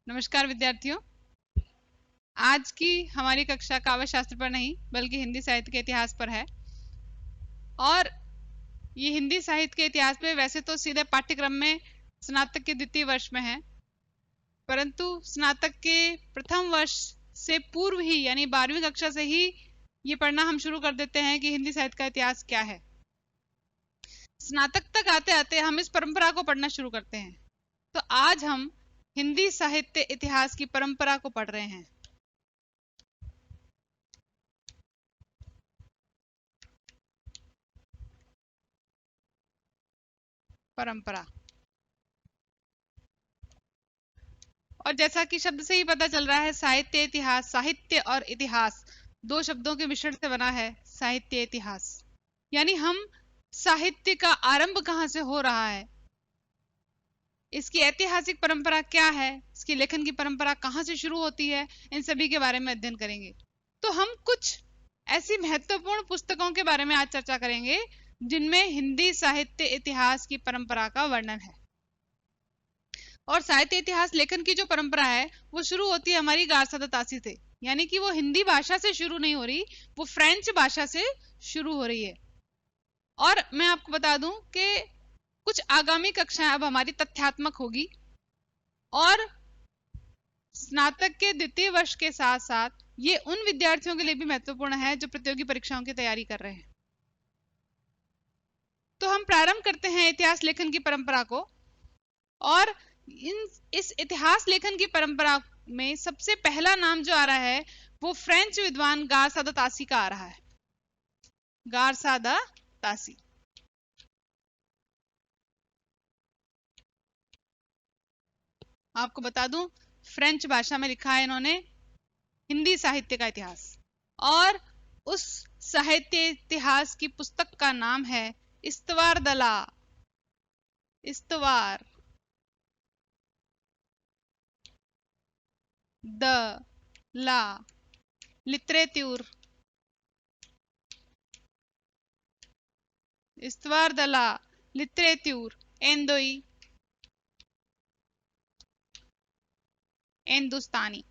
नमस्कार विद्यार्थियों। आज की हमारी कक्षा काव्य शास्त्र पर नहीं बल्कि हिंदी साहित्य के इतिहास पर है। और ये हिंदी साहित्य के इतिहास में वैसे तो सीधे पाठ्यक्रम में स्नातक के द्वितीय वर्ष में है, परंतु स्नातक के प्रथम वर्ष से पूर्व ही यानी 12वीं कक्षा से ही ये पढ़ना हम शुरू कर देते हैं कि हिंदी साहित्य का इतिहास क्या है। स्नातक तक आते आते हम इस परंपरा को पढ़ना शुरू करते हैं। तो आज हम हिंदी साहित्य इतिहास की परंपरा को पढ़ रहे हैं। परंपरा, और जैसा कि शब्द से ही पता चल रहा है, साहित्य इतिहास, साहित्य और इतिहास दो शब्दों के मिश्रण से बना है साहित्य इतिहास। यानी हम साहित्य का आरंभ कहां से हो रहा है, इसकी ऐतिहासिक परंपरा क्या है, इसकी लेखन की परंपरा कहां से शुरू होती है, इन सभी के बारे में अध्ययन करेंगे। तो हम कुछ ऐसी महत्वपूर्ण पुस्तकों के बारे में आज चर्चा करेंगे जिनमें हिंदी साहित्य इतिहास की परंपरा का वर्णन है। और साहित्य इतिहास लेखन की जो परंपरा है वो शुरू होती है हमारी गारसादा तासी से, यानी कि वो हिंदी भाषा से शुरू नहीं हो रही, वो फ्रेंच भाषा से शुरू हो रही है। और मैं आपको बता दूं कि कुछ आगामी कक्षाएं अब हमारी तथ्यात्मक होगी और स्नातक के द्वितीय वर्ष के साथ साथ ये उन विद्यार्थियों के लिए भी महत्वपूर्ण है जो प्रतियोगी परीक्षाओं की तैयारी कर रहे हैं। तो हम प्रारंभ करते हैं इतिहास लेखन की परंपरा को। और इस इतिहास लेखन की परंपरा में सबसे पहला नाम जो आ रहा है वो फ्रेंच विद्वान गारसादा तासी का आ रहा है। गारसादा तासी। आपको बता दूं, फ्रेंच भाषा में लिखा है इन्होंने हिंदी साहित्य का इतिहास, और उस साहित्य इतिहास की पुस्तक का नाम है इस्तवार दला। इस्तवार द ला लिटरेचर। इस्तवार दला लिटरेचर एंदोई हिंदुस्तानी।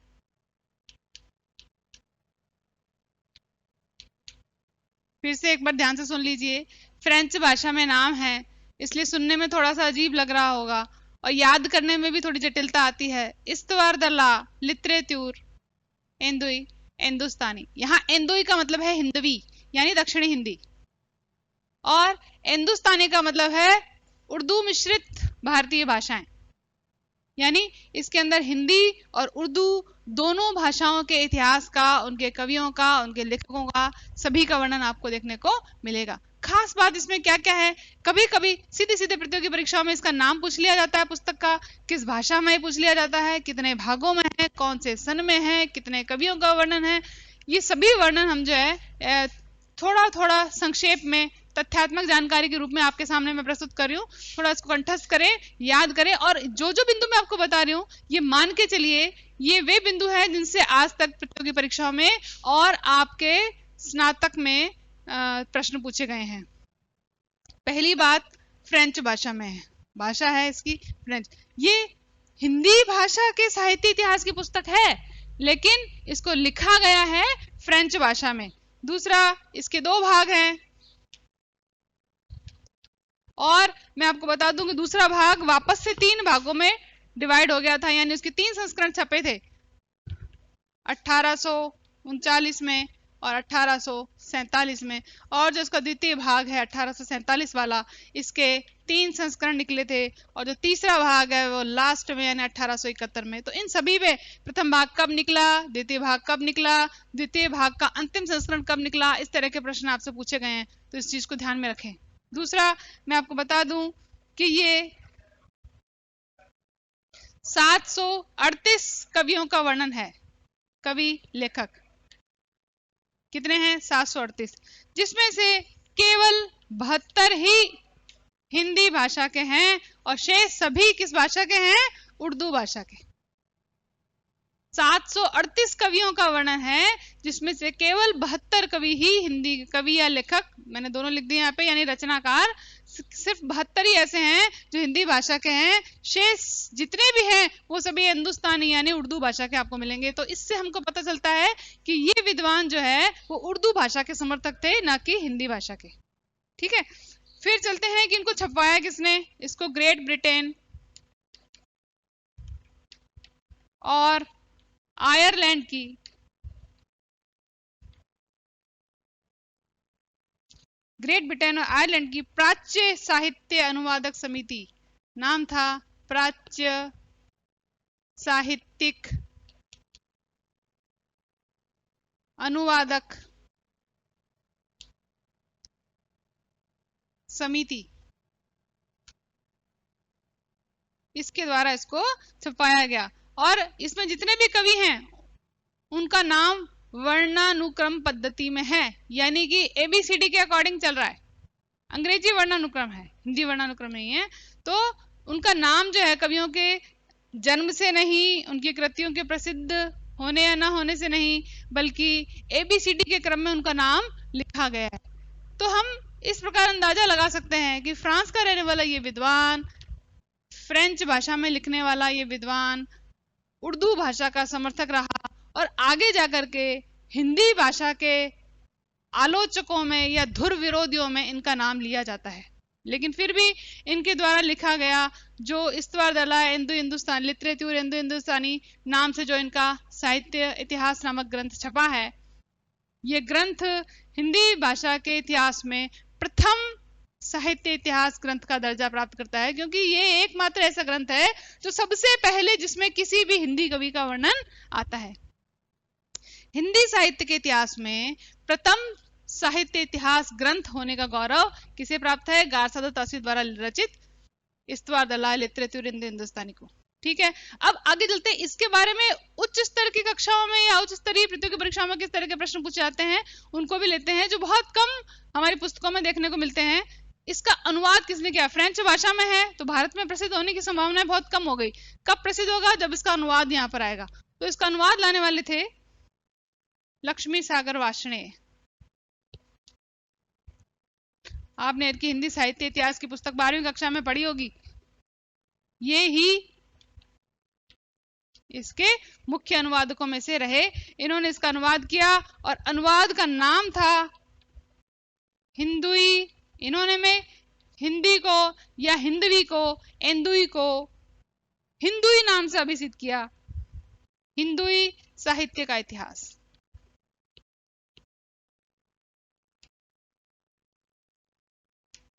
फिर से एक बार ध्यान से सुन लीजिए। फ्रेंच भाषा में नाम है इसलिए सुनने में थोड़ा सा अजीब लग रहा होगा और याद करने में भी थोड़ी जटिलता आती है। इस्तवार दला लिटरेचर एंदुई हिंदुस्तानी। यहाँ एंदुई का मतलब है हिंदवी यानी दक्षिणी हिंदी, और हिंदुस्तानी का मतलब है उर्दू मिश्रित भारतीय भाषाएं। यानी इसके अंदर हिंदी और उर्दू दोनों भाषाओं के इतिहास का, उनके कवियों का, उनके लेखकों का, सभी का वर्णन आपको देखने को मिलेगा। खास बात इसमें क्या क्या है, कभी कभी सीधे सीधे प्रतियोगी परीक्षाओं में इसका नाम पूछ लिया जाता है पुस्तक का, किस भाषा में पूछ लिया जाता है, कितने भागों में है, कौन से सन में है, कितने कवियों का वर्णन है। ये सभी वर्णन हम जो है थोड़ा थोड़ा संक्षेप में तथ्यात्मक जानकारी के रूप में आपके सामने मैं प्रस्तुत कर रही हूँ। थोड़ा इसको कंठस्थ करें, याद करें, और जो जो बिंदु मैं आपको बता रही हूँ ये मान के चलिए ये वे बिंदु हैं जिनसे आज तक प्रतियोगी परीक्षाओं में और आपके स्नातक में प्रश्न पूछे गए हैं। पहली बात, फ्रेंच भाषा में है, भाषा है इसकी फ्रेंच। ये हिंदी भाषा के साहित्य इतिहास की पुस्तक है लेकिन इसको लिखा गया है फ्रेंच भाषा में। दूसरा, इसके दो भाग हैं, और मैं आपको बता दूं कि दूसरा भाग वापस से 3 भागों में डिवाइड हो गया था, यानी उसके 3 संस्करण छपे थे 1839 में और 1847 में। और जो इसका द्वितीय भाग है 1847 वाला, इसके 3 संस्करण निकले थे, और जो तीसरा भाग है वो लास्ट में यानी 1871 में। तो इन सभी में प्रथम भाग कब निकला, द्वितीय भाग कब निकला, द्वितीय भाग का अंतिम संस्करण कब निकला, इस तरह के प्रश्न आपसे पूछे गए हैं, तो इस चीज को ध्यान में रखें। दूसरा, मैं आपको बता दूं कि ये 738 कवियों का वर्णन है। कवि लेखक कितने हैं? 738, जिसमें से केवल 72 ही हिंदी भाषा के हैं और शेष सभी किस भाषा के हैं? उर्दू भाषा के। 738 कवियों का वर्णन है जिसमें से केवल 72 कवि ही हिंदी कवि या लेखक, मैंने दोनों लिख दिए यहाँ पे, यानी रचनाकार सिर्फ 72 ही ऐसे हैं जो हिंदी भाषा के हैं, शेष जितने भी हैं वो सभी हिंदुस्तानी यानी उर्दू भाषा के आपको मिलेंगे। तो इससे हमको पता चलता है कि ये विद्वान जो है वो उर्दू भाषा के समर्थक थे, ना कि हिंदी भाषा के। ठीक है, फिर चलते हैं कि इनको छपवाया किसने। इसको ग्रेट ब्रिटेन और आयरलैंड की ग्रेट ब्रिटेन और आयरलैंड की प्राच्य साहित्य अनुवादक समिति, नाम था प्राच्य साहित्यिक अनुवादक समिति, इसके द्वारा इसको छपाया गया। और इसमें जितने भी कवि हैं उनका नाम वर्णानुक्रम पद्धति में है, यानी कि एबीसीडी के अकॉर्डिंग चल रहा है। अंग्रेजी वर्णानुक्रम है, हिंदी वर्णानुक्रम नहीं है। तो उनका नाम जो है कवियों के जन्म से नहीं, उनकी कृतियों के प्रसिद्ध होने या ना होने से नहीं, बल्कि एबीसीडी के क्रम में उनका नाम लिखा गया है। तो हम इस प्रकार अंदाजा लगा सकते हैं कि फ्रांस का रहने वाला ये विद्वान, फ्रेंच भाषा में लिखने वाला ये विद्वान उर्दू भाषा का समर्थक रहा और आगे जाकर के हिंदी भाषा के आलोचकों में या धुर विरोधियों में इनका नाम लिया जाता है। लेकिन फिर भी इनके द्वारा लिखा गया जो इस्तवारदला इंदो हिंदुस्तान लिटरेचर इंदो हिंदुस्तानी नाम से जो इनका साहित्य इतिहास नामक ग्रंथ छपा है, ये ग्रंथ हिंदी भाषा के इतिहास में प्रथम साहित्य इतिहास ग्रंथ का दर्जा प्राप्त करता है, क्योंकि ये एकमात्र ऐसा ग्रंथ है जो सबसे पहले जिसमें किसी भी हिंदी कवि का वर्णन आता है। हिंदी साहित्य के इतिहास में प्रथम साहित्य इतिहास ग्रंथ होने का गौरव किसे प्राप्त है? गारसादा तासी द्वारा रचित इस्तवारदला लिटरेचर इंदो हिंदुस्तानी को। ठीक है, अब आगे चलते हैं। इसके बारे में उच्च स्तर की कक्षाओं में या उच्च स्तरीय प्रतियोगी परीक्षाओं में किस तरह के प्रश्न पूछे जाते हैं उनको भी लेते हैं, जो बहुत कम हमारी पुस्तकों में देखने को मिलते हैं। इसका अनुवाद किसने किया? फ्रेंच भाषा में है तो भारत में प्रसिद्ध होने की संभावना बहुत कम हो गई। कब प्रसिद्ध होगा? जब इसका अनुवाद यहाँ पर आएगा। तो इसका अनुवाद लाने वाले थे लक्ष्मी सागर वार्ष्णेय। आपने इनकी हिंदी साहित्य इतिहास की पुस्तक 12वीं कक्षा में पढ़ी होगी। ये ही इसके मुख्य अनुवादकों में से रहे। इन्होंने इसका अनुवाद किया और अनुवाद का नाम था हिंदुई। इन्होंने में हिंदी को या हिंदवी को एंदुई को हिंदुई नाम से अभिहित किया। हिंदुई साहित्य का इतिहास।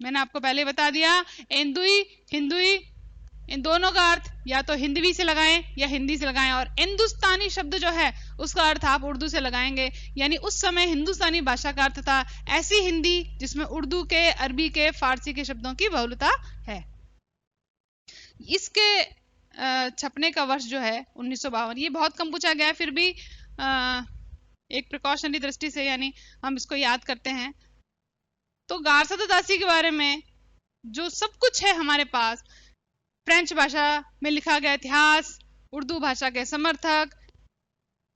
मैंने आपको पहले बता दिया, एंदुई हिंदुई इन दोनों का अर्थ या तो हिंदवी से लगाएं या हिंदी से लगाएं, और हिंदुस्तानी शब्द जो है उसका अर्थ आप उर्दू से लगाएंगे। यानी उस समय हिंदुस्तानी भाषा का अर्थ था ऐसी हिंदी जिसमें उर्दू के, अरबी के, फारसी के शब्दों की बहुलता है। इसके छपने का वर्ष जो है 1952। ये बहुत कम पूछा गया है, फिर भी एक प्रिकॉशनरी दृष्टि से यानी हम इसको याद करते हैं। तो गारसादा तासी के बारे में जो सब कुछ है हमारे पास, फ्रेंच भाषा में लिखा गया इतिहास, उर्दू भाषा के समर्थक,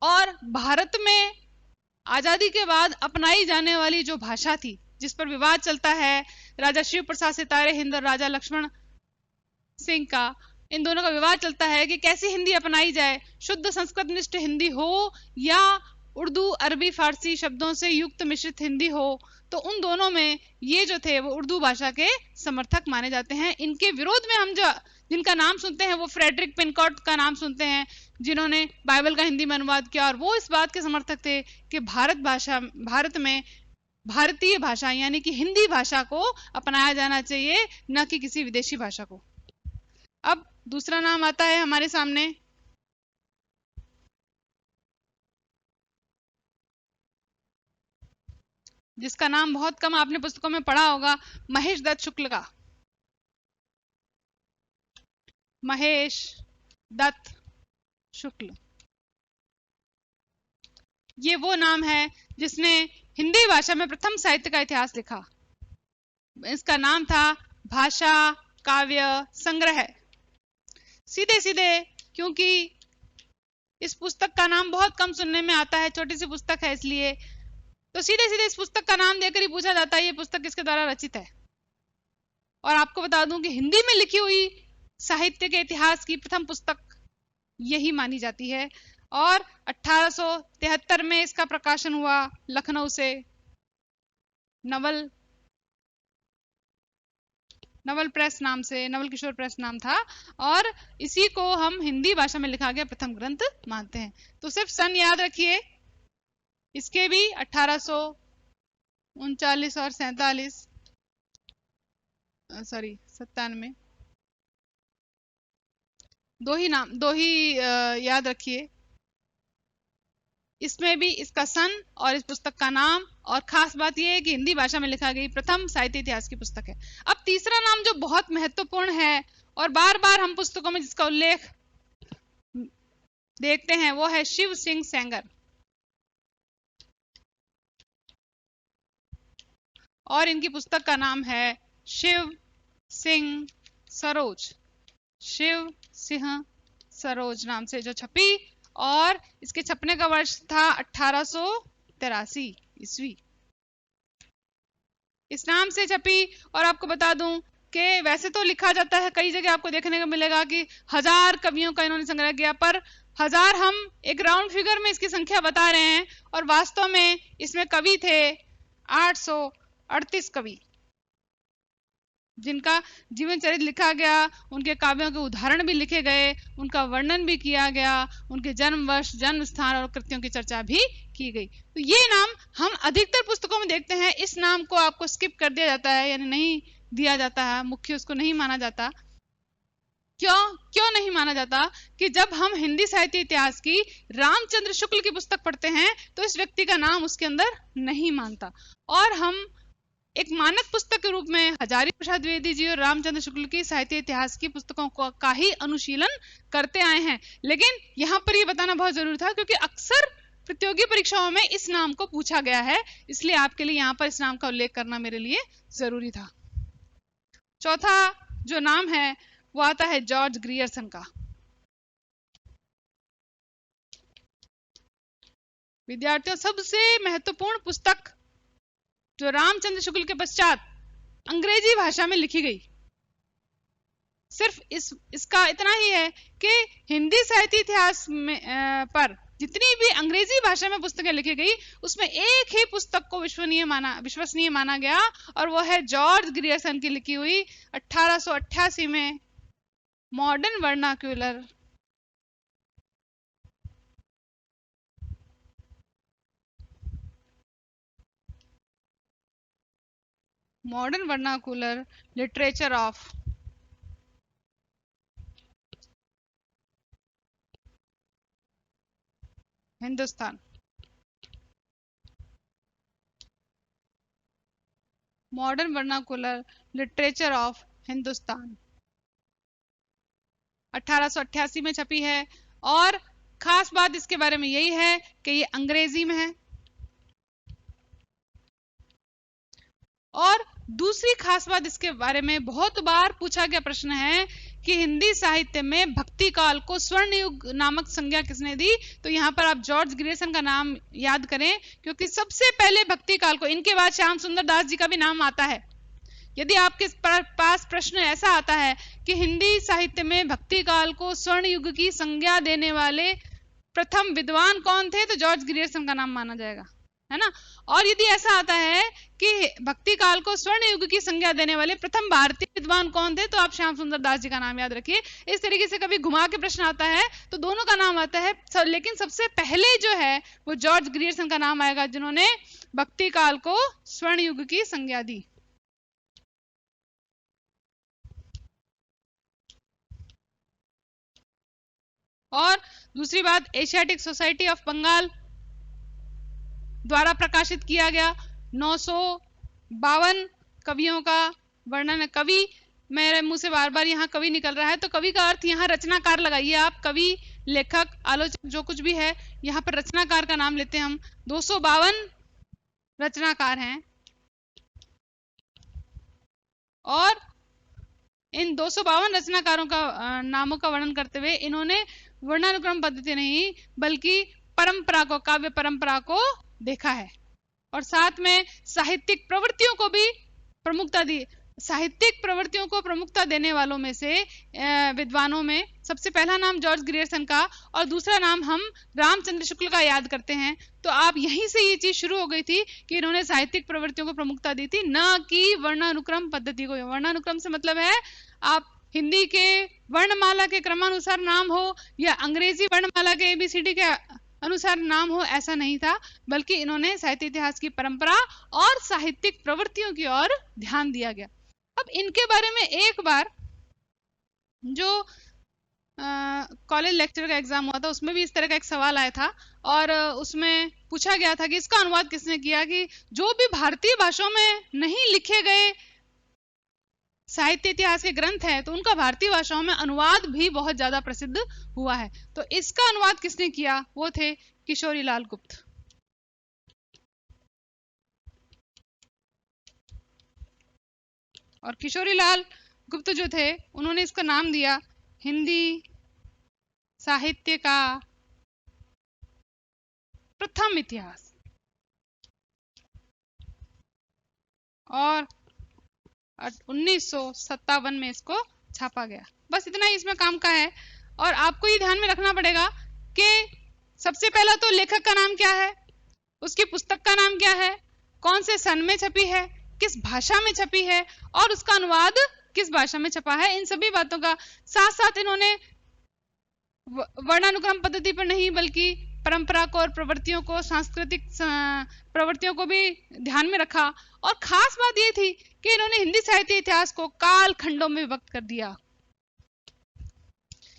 और भारत में आजादी के बाद अपनाई जाने वाली जो भाषा थी जिस पर विवाद चलता है, राजा शिव प्रसाद सितारे हिंद और राजा लक्ष्मण सिंह का, इन दोनों का विवाद चलता है कि कैसी हिंदी अपनाई जाए, शुद्ध संस्कृत निष्ठ हिंदी हो या उर्दू अरबी फारसी शब्दों से युक्त मिश्रित हिंदी हो। तो उन दोनों में ये जो थे वो उर्दू भाषा के समर्थक माने जाते हैं। इनके विरोध में हम जो जिनका नाम सुनते हैं वो फ्रेडरिक पिनकॉट का नाम सुनते हैं, जिन्होंने बाइबल का हिंदी में अनुवाद किया, और वो इस बात के समर्थक थे कि भारत में भारतीय भाषा यानी कि हिंदी भाषा को अपनाया जाना चाहिए, न कि किसी विदेशी भाषा को। अब दूसरा नाम आता है हमारे सामने, जिसका नाम बहुत कम आपने पुस्तकों में पढ़ा होगा, महेश दत्त शुक्ल का। महेश दत्त शुक्ल, ये वो नाम है जिसने हिंदी भाषा में प्रथम साहित्य का इतिहास लिखा। इसका नाम था भाषा काव्य संग्रह। सीधे सीधे, क्योंकि इस पुस्तक का नाम बहुत कम सुनने में आता है, छोटी सी पुस्तक है इसलिए, तो सीधे सीधे इस पुस्तक का नाम देकर ही पूछा जाता है ये पुस्तक किसके द्वारा रचित है। और आपको बता दूं कि हिंदी में लिखी हुई साहित्य के इतिहास की प्रथम पुस्तक यही मानी जाती है। और 1873 में इसका प्रकाशन हुआ लखनऊ से। नवल प्रेस नाम से, नवल किशोर प्रेस नाम था, और इसी को हम हिंदी भाषा में लिखा गया प्रथम ग्रंथ मानते हैं। तो सिर्फ सन याद रखिए, इसके भी 1839 और 47, सॉरी 97, दो ही याद रखिए। इसमें भी इसका सन और इस पुस्तक का नाम, और खास बात यह है कि हिंदी भाषा में लिखा गई प्रथम साहित्य इतिहास की पुस्तक है। अब तीसरा नाम जो बहुत महत्वपूर्ण है और बार बार हम पुस्तकों में जिसका उल्लेख देखते हैं वो है शिव सिंह सेंगर। और इनकी पुस्तक का नाम है शिव सिंह सरोज। शिव सिंह सरोज नाम से जो छपी, और इसके छपने का वर्ष था 1883 ईस्वी। इस नाम से छपी। और आपको बता दूं कि वैसे तो लिखा जाता है, कई जगह आपको देखने को मिलेगा कि 1000 कवियों का इन्होंने संग्रह किया, पर 1000 हम एक राउंड फिगर में इसकी संख्या बता रहे हैं, और वास्तव में इसमें कवि थे 838 कवि, जिनका जीवन चरित्र लिखा गया, उनके काव्यों के उदाहरण भी लिखे गए, उनका वर्णन भी किया गया, उनके जन्म वर्ष, जन्म स्थान और कृतियों की चर्चा भी की गई। तो ये नाम हम अधिकतर पुस्तकों में देखते हैं, इस नाम को आपको स्किप कर दिया जाता है, यानी नहीं दिया जाता है, मुख्य उसको नहीं माना जाता। क्यों नहीं माना जाता? कि जब हम हिंदी साहित्य इतिहास की रामचंद्र शुक्ल की पुस्तक पढ़ते हैं तो इस व्यक्ति का नाम उसके अंदर नहीं मानता, और हम एक मानक पुस्तक के रूप में हजारी प्रसाद द्विवेदी जी और रामचंद्र शुक्ल की साहित्य इतिहास की पुस्तकों का ही अनुशीलन करते आए हैं। लेकिन यहाँ पर ये बताना बहुत जरूरी था, क्योंकि अक्सर प्रतियोगी परीक्षाओं में इस नाम को पूछा गया है, इसलिए आपके लिए यहाँ पर इस नाम का उल्लेख करना मेरे लिए जरूरी था। चौथा जो नाम है वो आता है जॉर्ज ग्रियर्सन का। विद्यार्थियों, सबसे महत्वपूर्ण पुस्तक जो रामचंद्र शुक्ल के पश्चात अंग्रेजी भाषा में लिखी गई, सिर्फ इसका इतना ही है कि हिंदी साहित्य इतिहास में पर जितनी भी अंग्रेजी भाषा में पुस्तकें लिखी गई उसमें एक ही पुस्तक को विश्वसनीय माना गया, और वो है जॉर्ज ग्रियर्सन की लिखी हुई 1888 में modern vernacular. Modern vernacular literature of Hindustan. Modern vernacular literature of Hindustan 1888 में छपी है, और खास बात इसके बारे में यही है कि ये अंग्रेजी में है। और दूसरी खास बात इसके बारे में बहुत बार पूछा गया प्रश्न है कि हिंदी साहित्य में भक्ति काल को स्वर्ण युग नामक संज्ञा किसने दी? तो यहाँ पर आप जॉर्ज ग्रियर्सन का नाम याद करें, क्योंकि सबसे पहले भक्ति काल को, इनके बाद श्याम सुंदर दास जी का भी नाम आता है। यदि आपके पास प्रश्न ऐसा आता है कि हिंदी साहित्य में भक्ति काल को स्वर्ण युग की संज्ञा देने वाले प्रथम विद्वान कौन थे, तो जॉर्ज ग्रियर्सन का नाम माना जाएगा, है ना। और यदि ऐसा आता है कि भक्ति काल को स्वर्ण युग की संज्ञा देने वाले प्रथम भारतीय विद्वान कौन थे, तो आप श्याम सुंदर दास जी का नाम याद रखिए। इस तरीके से कभी घुमा के प्रश्न आता है तो दोनों का नाम आता है, लेकिन सबसे पहले जो है वो जॉर्ज ग्रियर्सन का नाम आएगा, जिन्होंने भक्ति काल को स्वर्ण युग की संज्ञा दी। और दूसरी बात, एशियाटिक सोसाइटी ऑफ बंगाल द्वारा प्रकाशित किया गया 952 कवियों का वर्णन है। कवि, मेरे मुंह से बार बार यहाँ कवि निकल रहा है, तो कवि का अर्थ यहाँ रचनाकार लगाइए आप। कवि, लेखक, आलोचक जो कुछ भी है, यहाँ पर रचनाकार का नाम लेते हैं हम। 252 रचनाकार हैं, और इन 252 रचनाकारों का नामों का वर्णन करते हुए इन्होंने वर्णानुक्रम पद्धति नहीं बल्कि परंपरा को, काव्य परंपरा को देखा है, और साथ में साहित्यिक प्रवृत्तियों को भी प्रमुखता दी। साहित्यिक प्रवृत्तियों को प्रमुखता देने वालों में से विद्वानों में सबसे पहला नाम जॉर्ज ग्रियर्सन का और दूसरा नाम हम रामचंद्र शुक्ल का याद करते हैं। तो आप यहीं से ये चीज शुरू हो गई थी कि इन्होंने साहित्यिक प्रवृत्तियों को प्रमुखता दी थी, न कि वर्णानुक्रम पद्धति को। वर्णानुक्रम से मतलब है आप हिंदी के वर्णमाला के क्रमानुसार नाम हो या अंग्रेजी वर्णमाला के ABCD के अनुसार नाम हो, ऐसा नहीं था, बल्कि इन्होंने साहित्य इतिहास की परंपरा और साहित्यिक प्रवृत्तियों की ओर ध्यान दिया गया। अब इनके बारे में एक बार जो कॉलेज लेक्चर का एग्जाम हुआ था उसमें भी इस तरह का एक सवाल आया था और उसमें पूछा गया था कि इसका अनुवाद किसने किया, कि जो भी भारतीय भाषाओं में नहीं लिखे गए साहित्य इतिहास के ग्रंथ हैं तो उनका भारतीय भाषाओं में अनुवाद भी बहुत ज्यादा प्रसिद्ध हुआ है। तो इसका अनुवाद किसने किया, वो थे किशोरीलाल गुप्त। और किशोरीलाल गुप्त जो थे उन्होंने इसका नाम दिया हिंदी साहित्य का प्रथम इतिहास, और 1957 में इसको छापा गया। बस इतना ही इसमें काम का है। और आपको ये ध्यान में रखना पड़ेगा कि सबसे पहला तो लेखक का नाम क्या है, उसकी पुस्तक का नाम क्या है, कौन से सन में छपी है, किस भाषा में छपी है और उसका अनुवाद किस भाषा में छपा है। इन सभी बातों का साथ साथ इन्होंने वर्णानुक्रम पद्धति पर नहीं बल्कि परंपरा को और प्रवृत्तियों को, सांस्कृतिक प्रवृत्तियों को भी ध्यान में रखा। और खास बात यह थी कि इन्होंने हिंदी साहित्य इतिहास को काल खंडों में विभक्त कर दिया।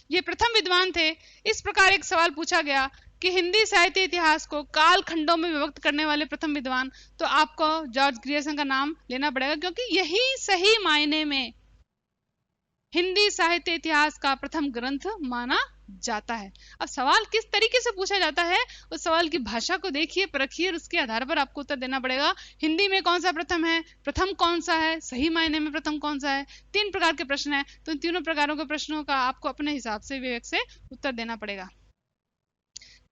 ये प्रथम विद्वान थे। इस प्रकार एक सवाल पूछा गया कि हिंदी साहित्य इतिहास को काल खंडों में विभक्त करने वाले प्रथम विद्वान, तो आपको जॉर्ज ग्रियर्सन का नाम लेना पड़ेगा, क्योंकि यही सही मायने में हिंदी साहित्य इतिहास का प्रथम ग्रंथ माना जाता है। अब सवाल किस तरीके से पूछा जाता है, उस सवाल की भाषा को देखिए, परखिए, उसके आधार पर आपको उत्तर देना पड़ेगा। हिंदी में कौन सा प्रथम है, प्रथम कौन सा है, सही मायने में प्रथम कौन सा है। 3 प्रकार के प्रश्न हैं, तो इन तीनों प्रकारों के प्रश्नों का आपको अपने हिसाब से विवेक से उत्तर देना पड़ेगा।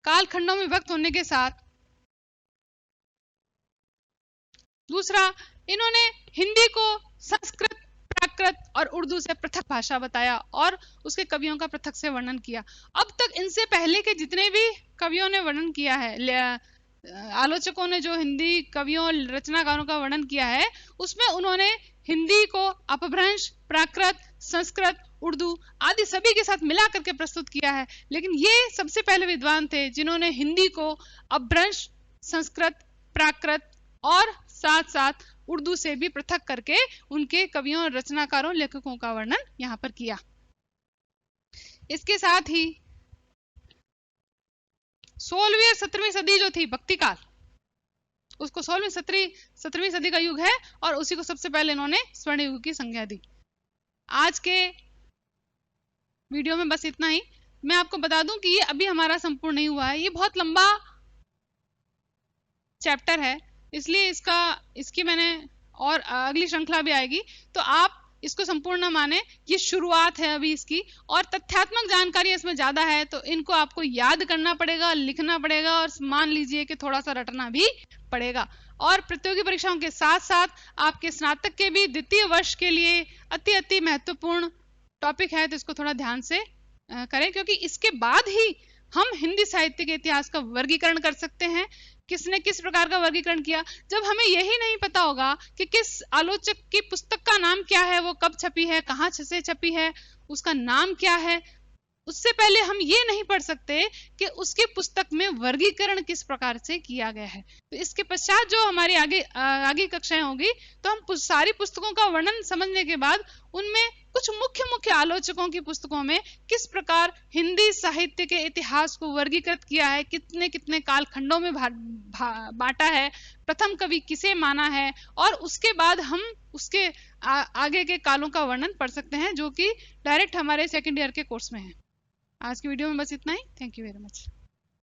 कालखंडों में विभक्त होने के साथ दूसरा, इन्होंने हिंदी को संस्कृत, प्राकृत और उर्दू से पृथक भाषा बताया और उसके कवियों का पृथक से वर्णन किया। अब तक इनसे पहले के जितने भी कवियों ने वर्णन किया है, आलोचकों ने जो हिंदी कवियों और रचनाकारों का वर्णन किया है, उसमें उन्होंने हिंदी को अपभ्रंश, प्राकृत, संस्कृत, उर्दू आदि सभी के साथ मिला करके प्रस्तुत किया है। लेकिन ये सबसे पहले विद्वान थे जिन्होंने हिंदी को अपभ्रंश, संस्कृत, प्राकृत और साथ साथ उर्दू से भी पृथक करके उनके कवियों और रचनाकारों, लेखकों का वर्णन यहां पर किया। इसके साथ ही 16वीं और 17वीं सदी जो थी, भक्ति काल, उसको 16वीं 17वीं सदी का युग है और उसी को सबसे पहले इन्होंने स्वर्ण युग की संज्ञा दी। आज के वीडियो में बस इतना ही। मैं आपको बता दूं कि ये अभी हमारा संपूर्ण नहीं हुआ है, ये बहुत लंबा चैप्टर है, इसलिए इसकी मैंने और अगली श्रृंखला भी आएगी, तो आप इसको संपूर्ण न माने, ये शुरुआत है अभी इसकी, और तथ्यात्मक जानकारी इसमें ज्यादा है, तो इनको आपको याद करना पड़ेगा, लिखना पड़ेगा और मान लीजिए कि थोड़ा सा रटना भी पड़ेगा। और प्रतियोगी परीक्षाओं के साथ साथ आपके स्नातक के भी द्वितीय वर्ष के लिए अति महत्वपूर्ण टॉपिक है, तो इसको थोड़ा ध्यान से करें, क्योंकि इसके बाद ही हम हिंदी साहित्य के इतिहास का वर्गीकरण कर सकते हैं। किसने किस प्रकार का वर्गीकरण किया। जब हमें यही नहीं पता होगा कि किस आलोचक की पुस्तक का नाम क्या है, वो कब छपी है, कहां से छपी है, उसका नाम क्या है, उससे पहले हम ये नहीं पढ़ सकते कि उसकी पुस्तक में वर्गीकरण किस प्रकार से किया गया है। तो इसके पश्चात जो हमारी आगे कक्षाएं होगी, तो हम सारी पुस्तकों का वर्णन समझने के बाद उनमें कुछ मुख्य आलोचकों की पुस्तकों में किस प्रकार हिंदी साहित्य के इतिहास को वर्गीकृत किया है, कितने कालखंडों में बांटा है, प्रथम कवि किसे माना है, और उसके बाद हम उसके आगे के कालों का वर्णन पढ़ सकते हैं, जो कि डायरेक्ट हमारे सेकेंड ईयर के कोर्स में है। आज की वीडियो में बस इतना ही। Thank you very much.